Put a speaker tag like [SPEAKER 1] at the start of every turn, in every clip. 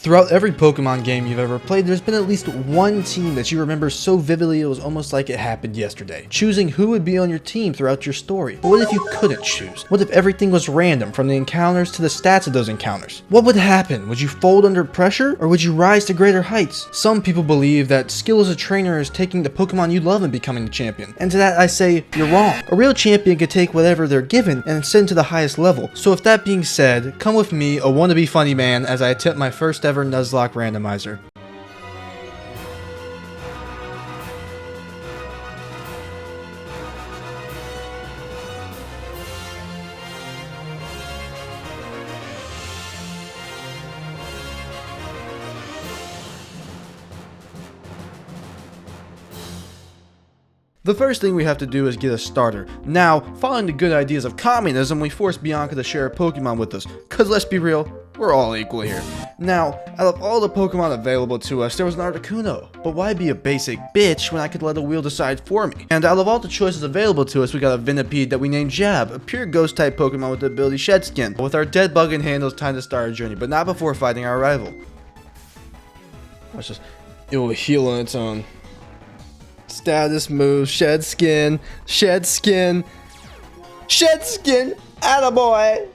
[SPEAKER 1] Throughout every Pokemon game you've ever played, there's been at least one team that you remember so vividly it was almost like it happened yesterday. Choosing who would be on your team throughout your story. But what if you couldn't choose? What if everything was random, from the encounters to the stats of those encounters? What would happen? Would you fold under pressure, or would you rise to greater heights? Some people believe that skill as a trainer is taking the Pokemon you love and becoming the champion. And to that I say, you're wrong. A real champion could take whatever they're given and ascend to the highest level. So if that being said, come with me, a wannabe funny man, as I attempt my first ever Nuzlocke randomizer. The first thing we have to do is get a starter. Now, following the good ideas of communism, we force Bianca to share a Pokemon with us, cause let's be real, we're all equal here. Now, out of all the Pokemon available to us, there was an Articuno, but why be a basic bitch when I could let a wheel decide for me? And out of all the choices available to us, we got a Venipede that we named Jab, a pure ghost type Pokemon with the ability Shed Skin. With our dead bug in hand, it's time to start our journey, but not before fighting our rival. Watch this, it will heal on its own. Status move, Shed Skin, Shed Skin, Shed Skin, attaboy!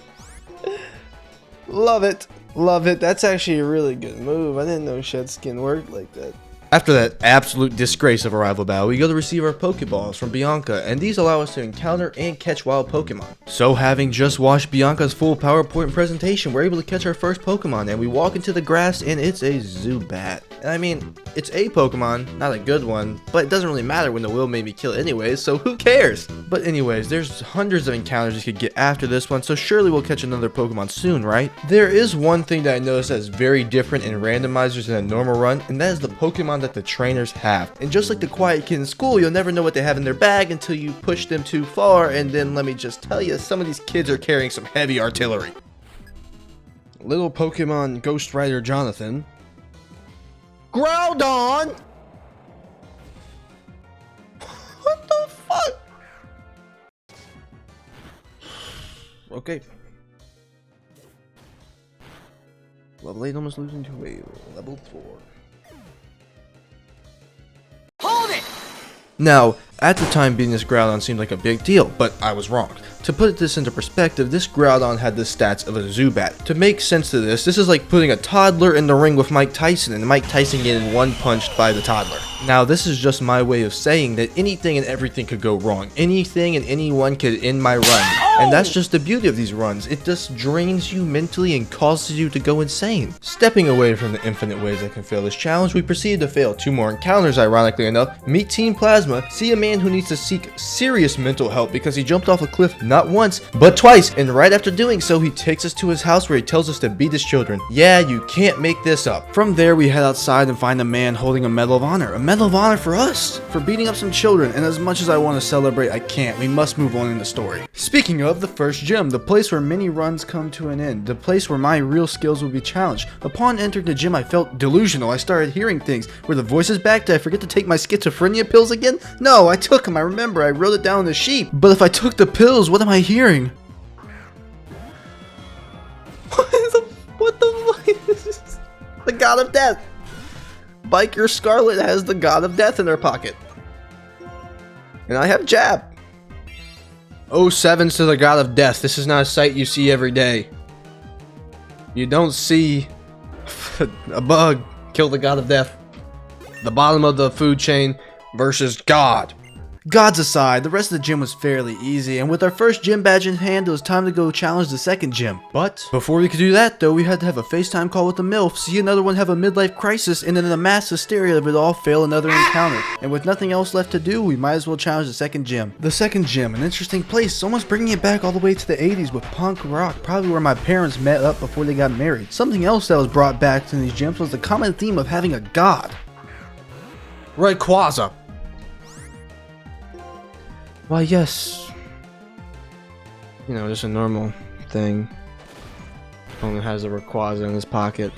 [SPEAKER 1] Love it, love it. That's actually a really good move. I didn't know Shed Skin worked like that. After that absolute disgrace of a rival battle, we go to receive our Pokeballs from Bianca, and these allow us to encounter and catch wild Pokemon. So having just watched Bianca's full PowerPoint presentation, we're able to catch our first Pokemon, and we walk into the grass, and it's a Zubat. And I mean, it's a Pokemon, not a good one, but it doesn't really matter when the will made me kill it anyways, so who cares? But anyways, there's hundreds of encounters you could get after this one, so surely we'll catch another Pokemon soon, right? There is one thing that I noticed that is very different in randomizers than a normal run, and that is the Pokemon that the trainers have. And just like the quiet kid in school, you'll never know what they have in their bag until you push them too far, and then let me just tell you, some of these kids are carrying some heavy artillery. Little Pokemon Ghost Rider Jonathan. Groudon! What the fuck? Okay. Level 8 almost losing to a level 4. Hold it! Now, at the time beating this Groudon seemed like a big deal, but I was wrong. To put this into perspective, this Groudon had the stats of a Zubat. To make sense to this is like putting a toddler in the ring with Mike Tyson and Mike Tyson getting one punched by the toddler. Now this is just my way of saying that anything and everything could go wrong. Anything and anyone could end my run. And that's just the beauty of these runs. It just drains you mentally and causes you to go insane. Stepping away from the infinite ways that can fail this challenge, we proceed to fail 2 more encounters, ironically enough. Meet Team Plasma, see a man who needs to seek serious mental help because he jumped off a cliff not once, but twice, and right after doing so, he takes us to his house where he tells us to beat his children. Yeah, you can't make this up. From there, we head outside and find a man holding a Medal of Honor. A Medal of Honor for us, for beating up some children, and as much as I want to celebrate, I can't. We must move on in the story. Speaking of the first gym, the place where many runs come to an end, the place where my real skills will be challenged. Upon entering the gym, I felt delusional. I started hearing things. Were the voices back? Did I forget to take my schizophrenia pills again? No, I took them. I remember. I wrote it down on the sheet. But if I took the pills, what am I hearing? What the fuck is this? The God of Death. Biker Scarlet has the God of Death in her pocket. And I have Jab. Oh, sevens to the God of Death. This is not a sight you see every day. You don't see a bug kill the God of Death. The bottom of the food chain versus God. Gods aside, the rest of the gym was fairly easy, and with our first gym badge in hand, it was time to go challenge the second gym. But before we could do that though, we had to have a FaceTime call with the MILF, see another one have a midlife crisis, and then in the mass hysteria of it all, fail another encounter. And with nothing else left to do, we might as well challenge the second gym. The second gym, an interesting place, almost bringing it back all the way to the 80s with punk rock, probably where my parents met up before they got married. Something else that was brought back to these gyms was the common theme of having a god. Rayquaza. Why, yes. You know, just a normal thing. Only has a Rayquaza in his pocket.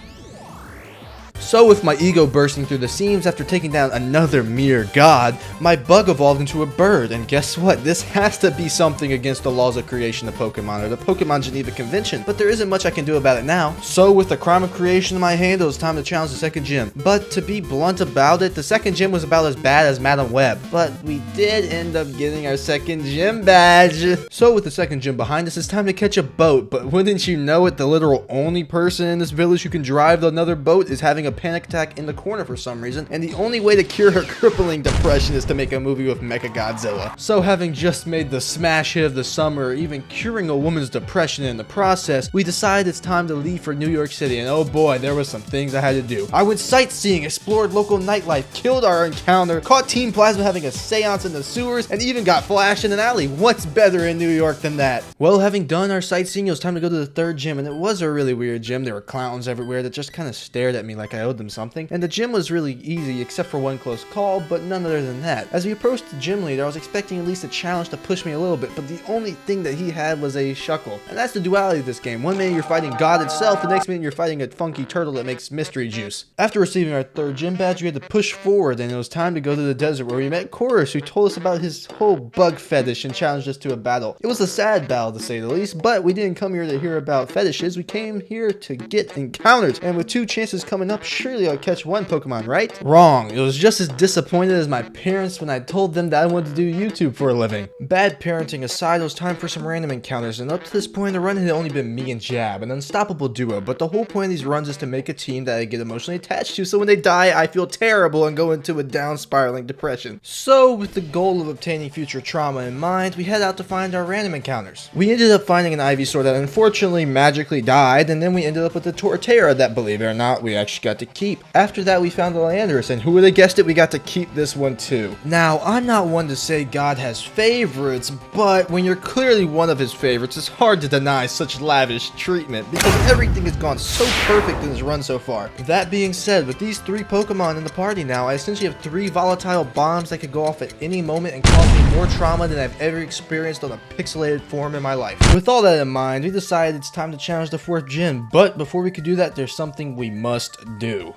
[SPEAKER 1] So with my ego bursting through the seams after taking down another mere god, my bug evolved into a bird, and guess what? This has to be something against the laws of creation of Pokemon, or the Pokemon Geneva Convention, but there isn't much I can do about it now. So with the crime of creation in my hand, it was time to challenge the second gym. But to be blunt about it, the second gym was about as bad as Madam Web, but we did end up getting our second gym badge. So with the second gym behind us, it's time to catch a boat, but wouldn't you know it, the literal only person in this village who can drive another boat is having a panic attack in the corner for some reason, and the only way to cure her crippling depression is to make a movie with Mechagodzilla. So having just made the smash hit of the summer, even curing a woman's depression in the process, we decided it's time to leave for New York City, and oh boy, there was some things I had to do. I went sightseeing, explored local nightlife, killed our encounter, caught Team Plasma having a seance in the sewers, and even got flashed in an alley. What's better in New York than that? Well, having done our sightseeing, it was time to go to the third gym, and it was a really weird gym. There were clowns everywhere that just kind of stared at me like I owed them something, and the gym was really easy except for one close call, but none other than that. As we approached the gym leader, I was expecting at least a challenge to push me a little bit, but the only thing that he had was a shuckle, and that's the duality of this game. One minute you're fighting God itself, the next minute you're fighting a funky turtle that makes mystery juice. After receiving our third gym badge, we had to push forward, and it was time to go to the desert where we met Chorus, who told us about his whole bug fetish and challenged us to a battle. It was a sad battle to say the least, but we didn't come here to hear about fetishes, we came here to get encounters, and with 2 chances coming up, surely I'll catch one Pokemon, right? Wrong. It was just as disappointed as my parents when I told them that I wanted to do YouTube for a living. Bad parenting aside, it was time for some random encounters, and up to this point the run had only been me and Jab, an unstoppable duo, but the whole point of these runs is to make a team that I get emotionally attached to, so when they die I feel terrible and go into a down spiraling depression. So with the goal of obtaining future trauma in mind, we head out to find our random encounters. We ended up finding an Ivysaur that unfortunately magically died, and then we ended up with a Torterra that, believe it or not, we actually got to keep. After that we found the Landorus, and who would have guessed it, we got to keep this one too. Now, I'm not one to say God has favorites, but when you're clearly one of his favorites, it's hard to deny such lavish treatment, because everything has gone so perfect in this run so far. That being said, with these 3 Pokemon in the party now, I essentially have 3 volatile bombs that could go off at any moment and cause me more trauma than I've ever experienced on a pixelated form in my life. With all that in mind, we decided it's time to challenge the 4th gym, but before we could do that, there's something we must do.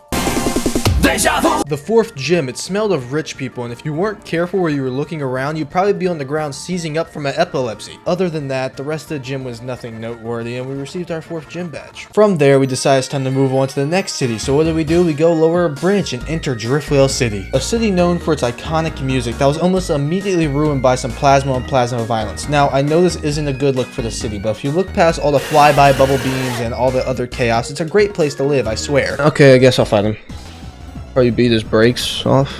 [SPEAKER 1] The 4th gym, it smelled of rich people, and if you weren't careful where you were looking around, you'd probably be on the ground seizing up from an epilepsy. Other than that, the rest of the gym was nothing noteworthy, and we received our 4th gym badge. From there, we decided it's time to move on to the next city, so what do? We go lower a bridge and enter Driftveil City. A city known for its iconic music that was almost immediately ruined by some plasma on plasma violence. Now, I know this isn't a good look for the city, but if you look past all the flyby bubble beams and all the other chaos, it's a great place to live, I swear. Okay, I guess I'll fight him. Probably beat his brakes off.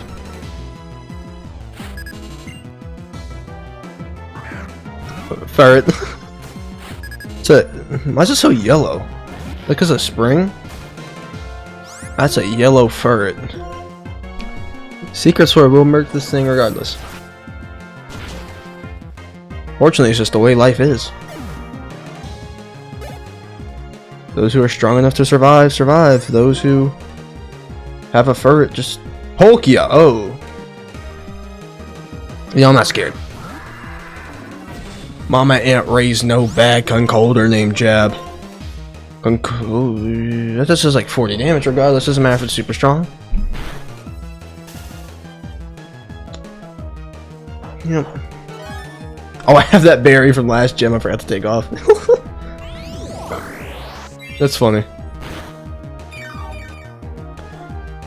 [SPEAKER 1] Ferret. Why is it so yellow? Because of spring? That's a yellow ferret. Secret Sword will murk this thing regardless. Fortunately, it's just the way life is. Those who are strong enough to survive, survive. Those who have a ferret, just Polkia. Oh. Yeah, I'm not scared. Mama ain't raised no bad concolder named Jab. That just does like 40 damage regardless. Doesn't matter if it's super strong. Yep. Oh, I have that berry from last gym I forgot to take off. That's funny.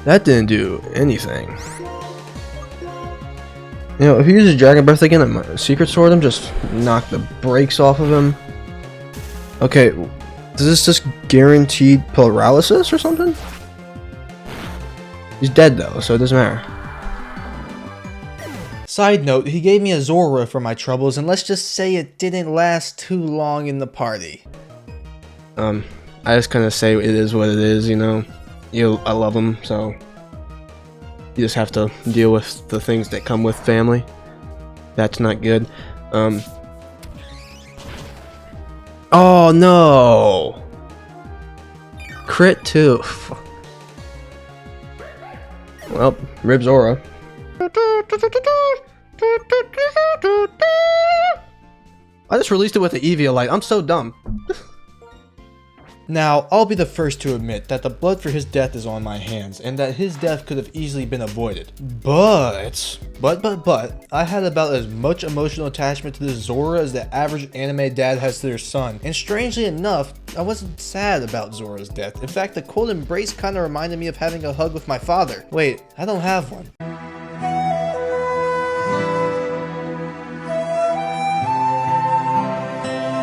[SPEAKER 1] That didn't do anything. You know, if he uses Dragon Breath again and my Secret Sword him, just knock the brakes off of him. Okay, does this just guaranteed paralysis or something? He's dead though, so it doesn't matter. Side note, he gave me a Zora for my troubles, and let's just say it didn't last too long in the party. I just kind of say it is what it is, you know. I love him, so you just have to deal with the things that come with family. That's not good. Oh no! Crit too. Well, Ribs Aura. I just released it with the Eviolite. I'm so dumb. Now, I'll be the first to admit that the blood for his death is on my hands, and that his death could have easily been avoided. But, I had about as much emotional attachment to this Zora as the average anime dad has to their son. And strangely enough, I wasn't sad about Zora's death. In fact, the cold embrace kinda reminded me of having a hug with my father. Wait, I don't have one.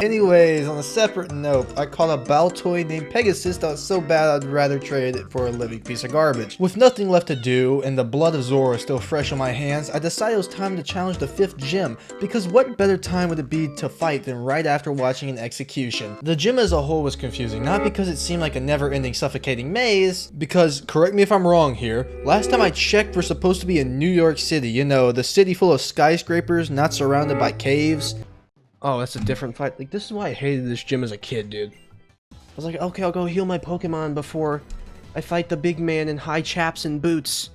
[SPEAKER 1] Anyways, on a separate note, I caught a battle toy named Pegasus that was so bad I'd rather trade it for a living piece of garbage. With nothing left to do, and the blood of Zora still fresh on my hands, I decided it was time to challenge the 5th gym, because what better time would it be to fight than right after watching an execution? The gym as a whole was confusing, not because it seemed like a never-ending suffocating maze, because, correct me if I'm wrong here, last time I checked we're supposed to be in New York City, you know, the city full of skyscrapers, not surrounded by caves. Oh, that's a different fight. Like, this is why I hated this gym as a kid, dude. I was like, okay, I'll go heal my Pokemon before I fight the big man in high chaps and boots.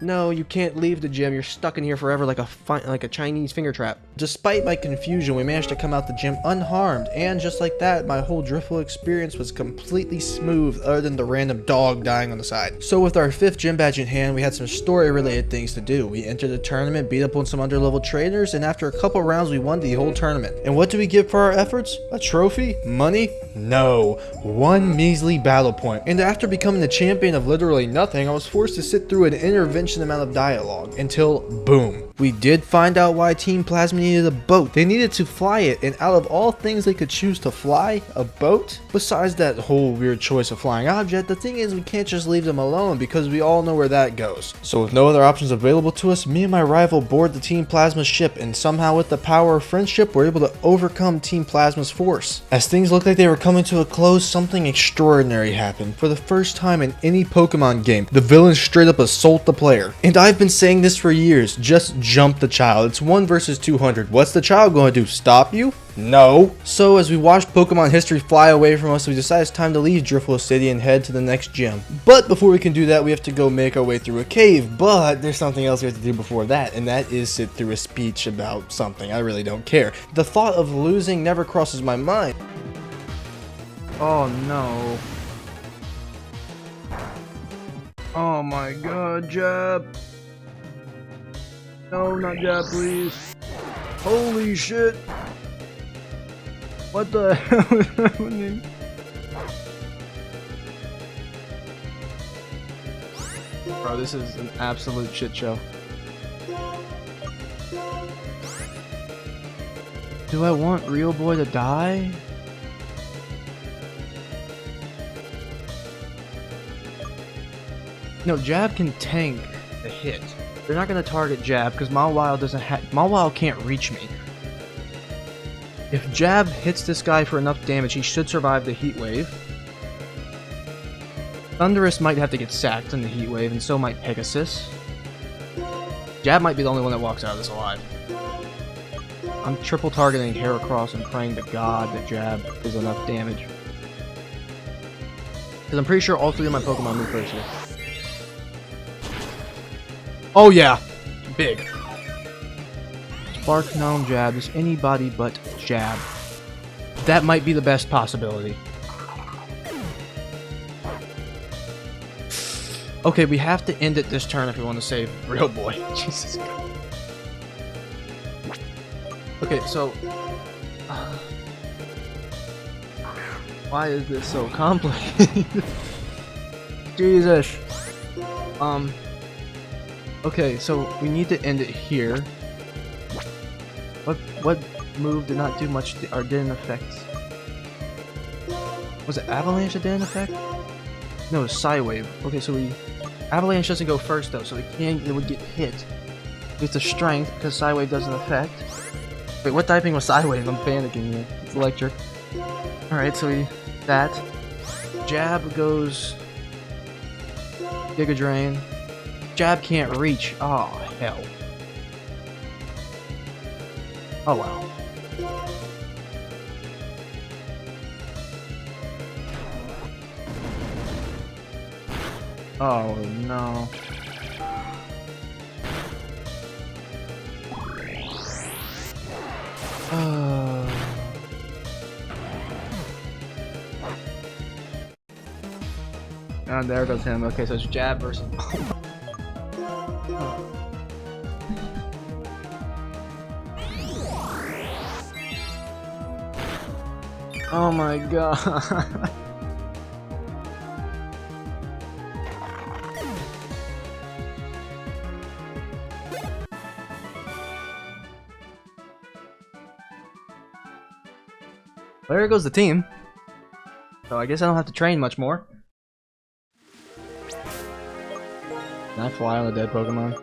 [SPEAKER 1] No, you can't leave the gym. You're stuck in here forever like a Chinese finger trap. Despite my confusion, we managed to come out the gym unharmed, and just like that, my whole Driftveil experience was completely smooth other than the random dog dying on the side. So with our 5th gym badge in hand, we had some story-related things to do. We entered the tournament, beat up on some underleveled trainers, and after a couple rounds, we won the whole tournament. And what do we get for our efforts? A trophy? Money? No. One measly battle point. And after becoming the champion of literally nothing, I was forced to sit through an intervention amount of dialogue until boom. We did find out why Team Plasma needed a boat. They needed to fly it, and out of all things they could choose to fly, a boat? Besides that whole weird choice of flying object, the thing is we can't just leave them alone because we all know where that goes. So with no other options available to us, me and my rival board the Team Plasma ship, and somehow with the power of friendship we're able to overcome Team Plasma's force. As things looked like they were coming to a close, something extraordinary happened. For the first time in any Pokemon game, the villains straight up assault the player. And I've been saying this for years, just jump the child. It's 1 versus 200. What's the child going to do? Stop you? No. So as we watched Pokemon history fly away from us, we decided it's time to leave Driftveil City and head to the next gym. But before we can do that, we have to go make our way through a cave. But there's something else we have to do before that, and that is sit through a speech about something. I really don't care. The thought of losing never crosses my mind. Oh no. Oh my god, Jab. No, not Jab, please. Holy shit. What the hell is happening? Bro, this is an absolute shit show. Do I want Real Boy to die? No, Jab can tank the hit. They're not gonna target Jab because Mawile doesn't have. Mawile can't reach me. If Jab hits this guy for enough damage, he should survive the heat wave. Thundurus might have to get sacked in the heat wave, and so might Pegasus. Jab might be the only one that walks out of this alive. I'm triple targeting Heracross and praying to God that Jab does enough damage. Because I'm pretty sure all 3 of my Pokemon move first here. Oh yeah! Big. Spark Gnome Jab is anybody but Jab. That might be the best possibility. Okay, we have to end it this turn if we want to save Real Boy. Jesus Christ. Okay, so... why is this so complicated? Jesus. Okay, so we need to end it here. What move did not do much or didn't affect? Was it Avalanche that didn't affect? No, it was Psywave. Okay, so Avalanche doesn't go first though, so it would get hit. It's a Strength because Psywave doesn't affect. Wait, what typing was Psywave? I'm panicking here. It's Electric. Alright, so that. Jab goes Giga Drain. Jab can't reach. Oh, hell. Oh, wow. Oh, no.
[SPEAKER 2] Oh, there goes him. Okay, so it's jab versus. Oh my god. There goes the team. So I guess I don't have to train much more. Can I fly on a dead Pokemon?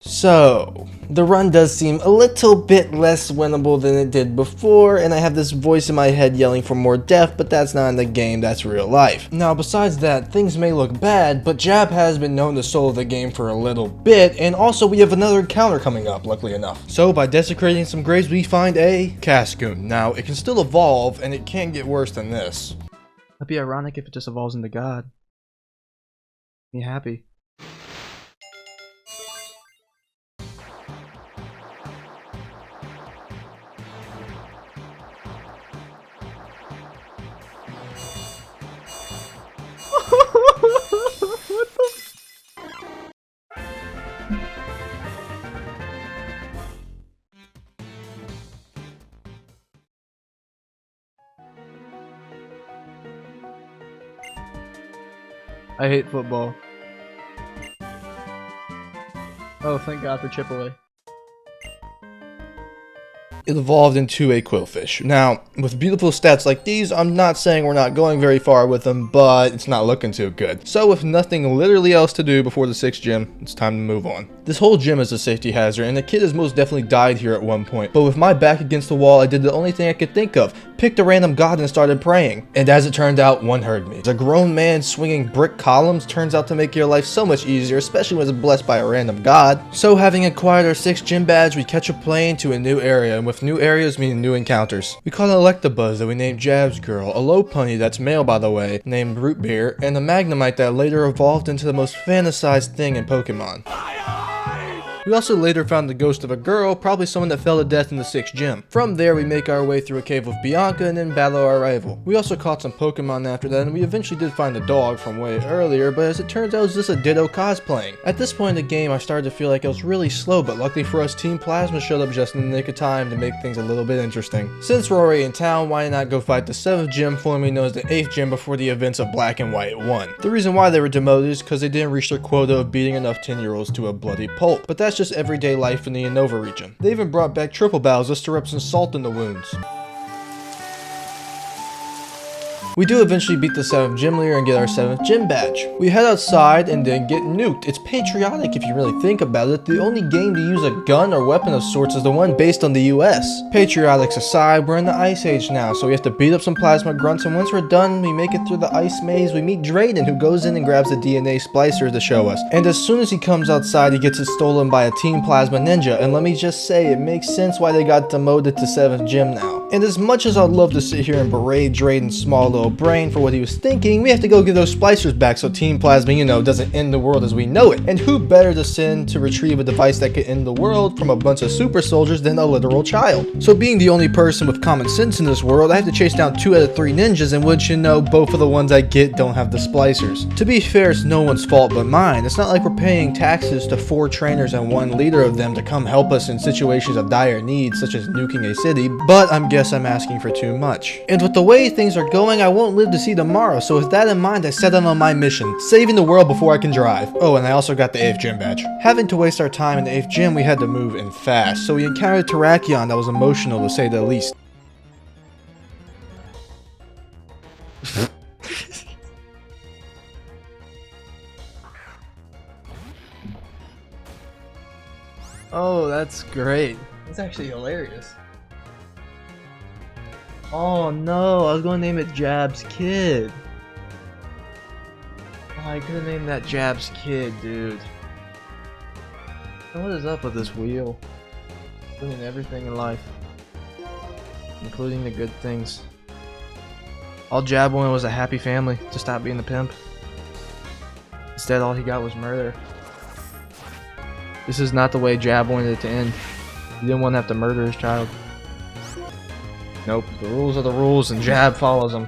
[SPEAKER 1] So, the run does seem a little bit less winnable than it did before, and I have this voice in my head yelling for more depth, but that's not in the game, that's real life. Now, besides that, things may look bad, but Jab has been known to solo the game for a little bit, and also we have another encounter coming up, luckily enough. So, by desecrating some graves, we find a Cascoon. Now, it can still evolve, and it can't get worse than this.
[SPEAKER 2] That'd be ironic if it just evolves into God. Be happy. I hate football. Oh, thank God for Chip-Away.
[SPEAKER 1] It evolved into a Quillfish. Now, with beautiful stats like these, I'm not saying we're not going very far with them, but it's not looking too good. So with nothing literally else to do before the 6th gym, it's time to move on. This whole gym is a safety hazard, and the kid has most definitely died here at one point. But with my back against the wall, I did the only thing I could think of. Picked a random god and started praying. And as it turned out, one heard me. A grown man swinging brick columns turns out to make your life so much easier, especially when it's blessed by a random god. So having acquired our 6th gym badge, we catch a plane to a new area, and with new areas meaning new encounters. We caught an Electabuzz that we named Jab's Girl, a Lopunny that's male by the way, named Root Beer, and a Magnemite that later evolved into the most fantasized thing in Pokemon. We also later found the ghost of a girl, probably someone that fell to death in the 6th gym. From there, we make our way through a cave with Bianca and then battle our rival. We also caught some Pokemon after that, and we eventually did find a dog from way earlier, but as it turns out, it was just a Ditto cosplaying. At this point in the game, I started to feel like it was really slow, but luckily for us, Team Plasma showed up just in the nick of time to make things a little bit interesting. Since we're already in town, why not go fight the 7th gym, formerly known as the 8th gym, before the events of Black and White 1. The reason why they were demoted is because they didn't reach their quota of beating enough 10-year-olds to a bloody pulp, but that's just everyday life in the Unova region. They even brought back triple battles just to rub some salt in the wounds. We do eventually beat the 7th gym leader and get our 7th gym badge. We head outside and then get nuked. It's patriotic if you really think about it. The only game to use a gun or weapon of sorts is the one based on the US. Patriotics aside, we're in the Ice Age now, so we have to beat up some plasma grunts, and once we're done, we make it through the ice maze. We meet Drayden, who goes in and grabs the DNA splicer to show us. And as soon as he comes outside, he gets it stolen by a Team Plasma ninja, and let me just say, it makes sense why they got demoted to 7th gym now. And as much as I'd love to sit here and berate Drayden's small little brain for what he was thinking, we have to go get those splicers back so Team Plasma, you know, doesn't end the world as we know it. And who better to send to retrieve a device that could end the world from a bunch of super soldiers than a literal child? So being the only person with common sense in this world, I have to chase down 2 out of 3 ninjas, and wouldn't you know, both of the ones I get don't have the splicers. To be fair, it's no one's fault but mine. It's not like we're paying taxes to 4 trainers and 1 leader of them to come help us in situations of dire need, such as nuking a city, but I guess I'm asking for too much. And with the way things are going, I won't live to see tomorrow, so with that in mind, I set out on my mission, saving the world before I can drive. Oh, and I also got the 8th gym badge. Having to waste our time in the 8th gym, we had to move in fast, so we encountered Terrakion that was emotional to say the least.
[SPEAKER 2] Oh, that's great. That's actually hilarious. Oh no, I was going to name it Jab's Kid. Oh, I could have named that Jab's Kid, dude. What is up with this wheel? Including everything in life. Including the good things. All Jab wanted was a happy family to stop being the pimp. Instead, all he got was murder. This is not the way Jab wanted it to end. He didn't want to have to murder his child. Nope, the rules are the rules and Jab follows them.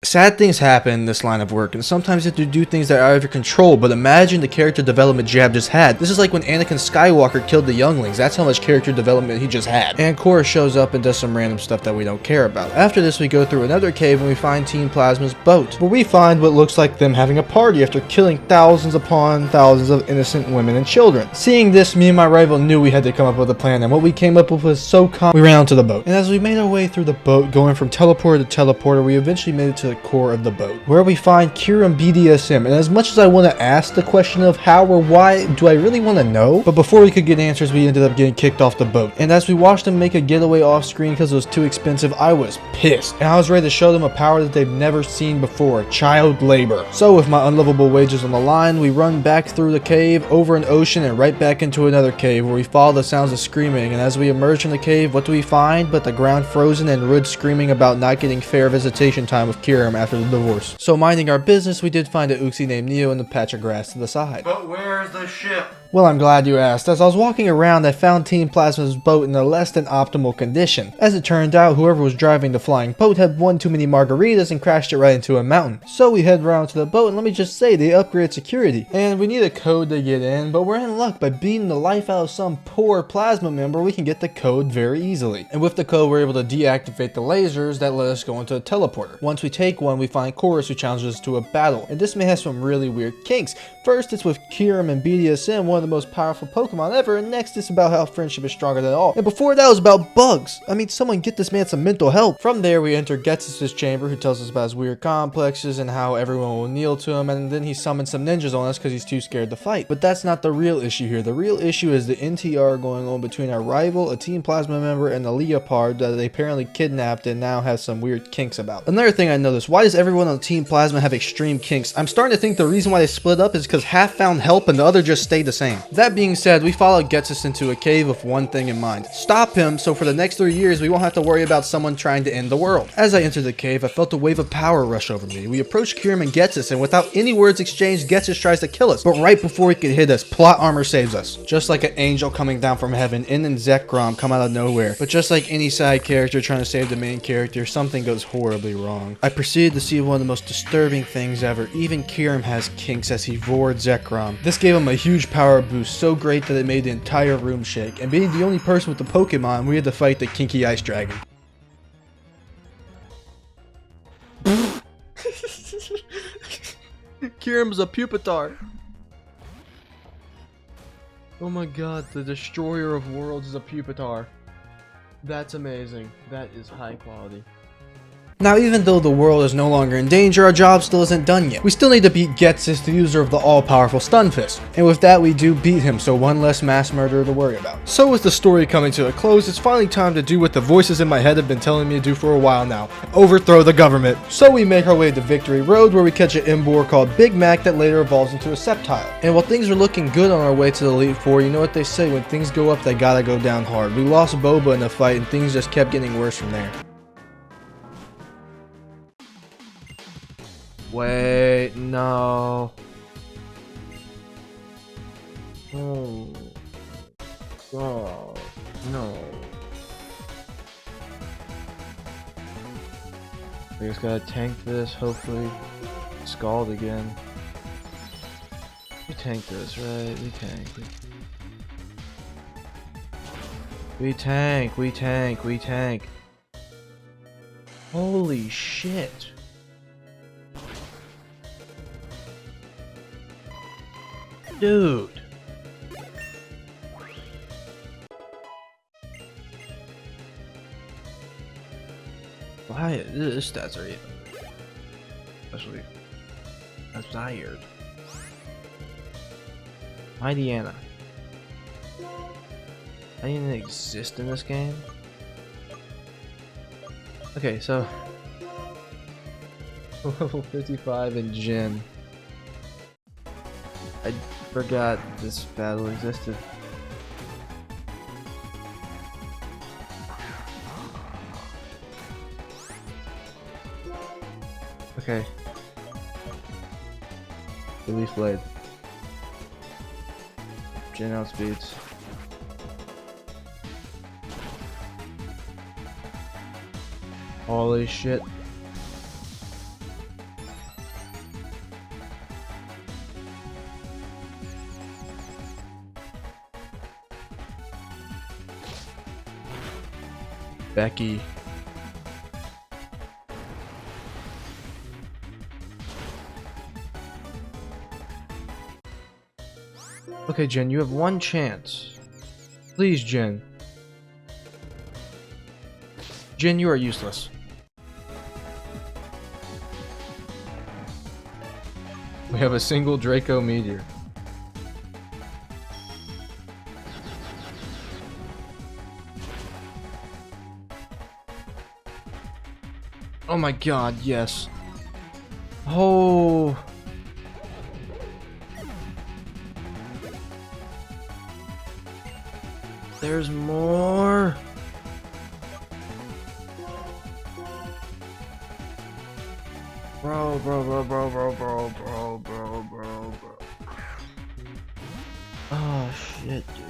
[SPEAKER 1] Sad things happen in this line of work, and sometimes you have to do things that are out of your control, but imagine the character development Jab just had. This is like when Anakin Skywalker killed the younglings. That's how much character development he just had. And Korra shows up and does some random stuff that we don't care about. After this, we go through another cave and we find Team Plasma's boat, where we find what looks like them having a party after killing thousands upon thousands of innocent women and children. Seeing this, me and my rival knew we had to come up with a plan, and what we came up with was so calm. We ran onto the boat, and as we made our way through the boat, going from teleporter to teleporter, we eventually made it to the core of the boat, where we find Kira BDSM. And as much as I want to ask the question of how or why, do I really want to know? But before we could get answers, we ended up getting kicked off the boat. And as we watched them make a getaway off screen because it was too expensive, I was pissed. And I was ready to show them a power that they've never seen before: child labor. So with my unlivable wages on the line, we run back through the cave, over an ocean, and right back into another cave, where we follow the sounds of screaming. And as we emerge from the cave, what do we find but the ground frozen and Rud screaming about not getting fair visitation time with Kiram after the divorce. So minding our business, we did find a Uxie named Neo in the patch of grass to the side.
[SPEAKER 3] But where's the ship?
[SPEAKER 1] Well, I'm glad you asked. As I was walking around, I found Team Plasma's boat in a less than optimal condition. As it turned out, whoever was driving the flying boat had one too many margaritas and crashed it right into a mountain. So we head around to the boat, and let me just say, they upgraded security. And we need a code to get in, but we're in luck. By beating the life out of some poor Plasma member, we can get the code very easily. And with the code, we're able to deactivate the lasers that let us go into a teleporter. Once we take one, we find Chorus, who challenges us to a battle. And this may have some really weird kinks. First, it's with Kiram and BDSM, one of the most powerful Pokemon ever, and next it's about how friendship is stronger than all. And before that was about bugs. I mean, someone get this man some mental help. From there, we enter Getsus' chamber, who tells us about his weird complexes and how everyone will kneel to him, and then he summons some ninjas on us because he's too scared to fight. But that's not the real issue here. The real issue is the NTR going on between our rival, a Team Plasma member, and a leopard that they apparently kidnapped and now has some weird kinks about. Another thing I noticed, why does everyone on Team Plasma have extreme kinks? I'm starting to think the reason why they split up is because half found help and the other just stayed the same. That being said, we followed Getsus into a cave with one thing in mind: stop him, so for the next 3 years we won't have to worry about someone trying to end the world. As I entered the cave, I felt a wave of power rush over me. We approached Kiram and Getsus, and without any words exchanged, Getsus tries to kill us. But right before he could hit us, plot armor saves us. Just like an angel coming down from heaven, In and Zekrom come out of nowhere. But just like any side character trying to save the main character, something goes horribly wrong. I proceeded to see one of the most disturbing things ever. Even Kiram has kinks as he roared Zekrom. This gave him a huge power boost, so great that it made the entire room shake. And being the only person with the Pokemon, we had to fight the kinky ice dragon.
[SPEAKER 2] Kiram's a Pupitar. Oh my god, the destroyer of worlds is a Pupitar. That's amazing. That is high quality.
[SPEAKER 1] Now, even though the world is no longer in danger, our job still isn't done yet. We still need to beat Getsus, the user of the all-powerful Stun Fist. And with that, we do beat him, so one less mass murderer to worry about. So with the story coming to a close, it's finally time to do what the voices in my head have been telling me to do for a while now: overthrow the government. So we make our way to Victory Road, where we catch an Emboar called Big Mac that later evolves into a Sceptile. And while things are looking good on our way to the Elite Four, you know what they say, when things go up, they gotta go down hard. We lost Boba in the fight, and things just kept getting worse from there.
[SPEAKER 2] Wait, no. Oh. Oh, no. We just gotta tank this, hopefully. Scald again. We tank this, right? We tank. We tank. Holy shit. Dude. Why? This stats are even. Especially desired. Mighty Anna. I didn't even exist in this game. Okay, so level 55 in Jin. I forgot this battle existed. Okay. Release blade. Jin outspeeds. Holy shit. Becky. Okay, Jen, you have one chance. Please, Jen. Jen, you are useless. We have a single Draco meteor. Oh my god, yes. Oh. There's more. Bro. Oh shit, dude.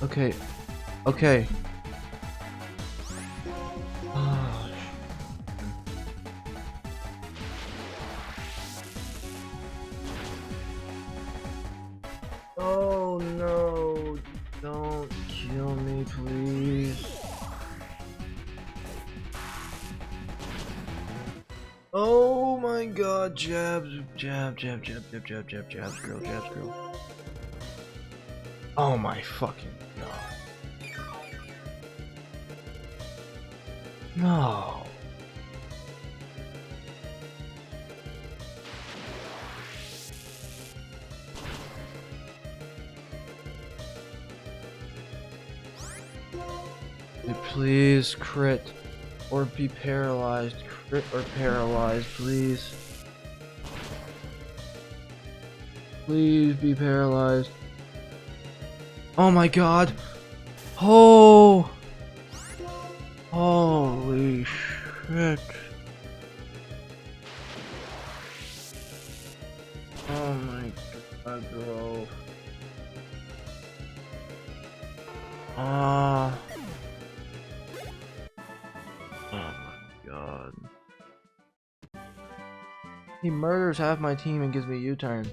[SPEAKER 2] Okay. Okay. Oh, oh no. Don't kill me, please. Oh my god, jabs, jabs, girl. Oh my fucking god. No. Please crit or be paralyzed. Crit or paralyzed, please. Please be paralyzed. Oh my god. Oh. Holy shit. Oh my god, bro. Ah. Oh my god. He murders half my team and gives me a U-turn.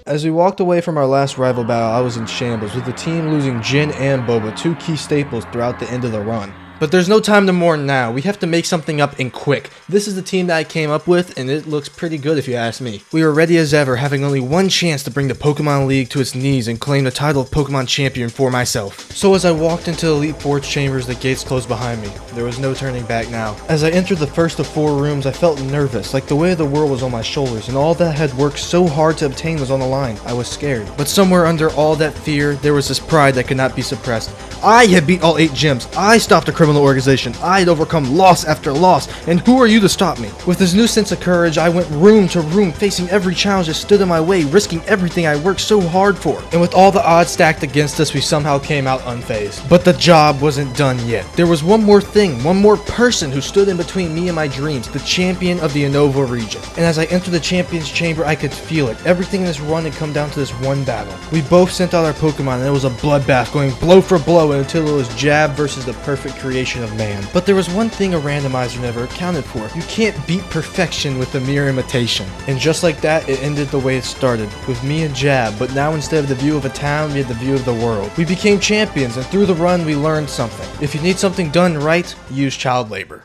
[SPEAKER 1] As we walked away from our last rival battle, I was in shambles, with the team losing Jin and Boba, two key staples throughout the end of the run. But there's no time to mourn now. We have to make something up and quick. This is the team that I came up with, and it looks pretty good if you ask me. We are ready as ever, having only one chance to bring the Pokemon League to its knees and claim the title of Pokemon Champion for myself. So as I walked into the Elite Four's chambers, the gates closed behind me. There was no turning back now. As I entered the first of 4 rooms, I felt nervous, like the weight of the world was on my shoulders, and all that I had worked so hard to obtain was on the line. I was scared. But somewhere under all that fear, there was this pride that could not be suppressed. I had beat all 8 gyms. I stopped a criminal organization. I had overcome loss after loss, and who are you to stop me? With this new sense of courage, I went room to room, facing every challenge that stood in my way, risking everything I worked so hard for. And with all the odds stacked against us, we somehow came out unfazed. But the job wasn't done yet. There was one more thing, one more person who stood in between me and my dreams, the champion of the Unova region. And as I entered the champion's chamber, I could feel it. Everything in this run had come down to this one battle. We both sent out our Pokemon, and it was a bloodbath, going blow for blow until it was jab versus the perfect creation of man. But there was one thing a randomizer never accounted for. You can't beat perfection with a mere imitation. And just like that, it ended the way it started, with me and Jab, but now instead of the view of a town, we had the view of the world. We became champions, and through the run, we learned something. If you need something done right, use child labor.